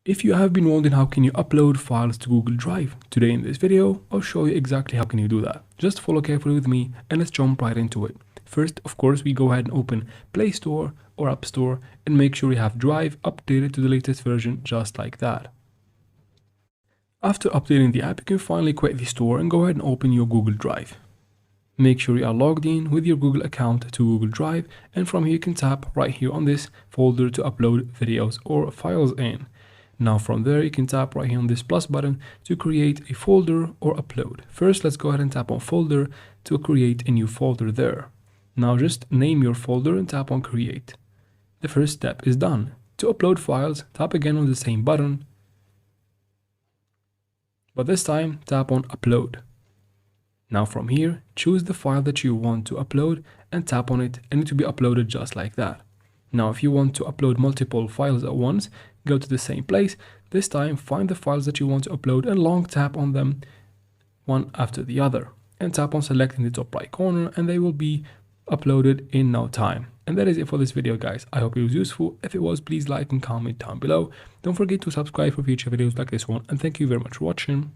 If you have been wondering how can you upload files to Google Drive, today in this video, I'll show you exactly how can you do that. Just follow carefully with me and let's jump right into it. First, of course, we go ahead and open Play Store or App Store and make sure you have Drive updated to the latest version, just like that. After updating the app, you can finally quit the store and go ahead and open your Google Drive. Make sure you are logged in with your Google account to Google Drive, and from here you can tap right here on this folder to upload videos or files in. Now from there you can tap right here on this plus button to create a folder or upload. First, let's go ahead and tap on folder to create a new folder there. Now just name your folder and tap on create. The first step is done. To upload files, tap again on the same button, but this time tap on upload. Now from here, choose the file that you want to upload and tap on it, and it will be uploaded just like that. Now if you want to upload multiple files at once, go to the same place. This time find the files that you want to upload and long tap on them one after the other, and tap on selecting the top right corner, and they will be uploaded in no time. And that is it for this video, guys. I hope it was useful. If it was, please like and comment down below. Don't forget to subscribe for future videos like this one, and thank you very much for watching.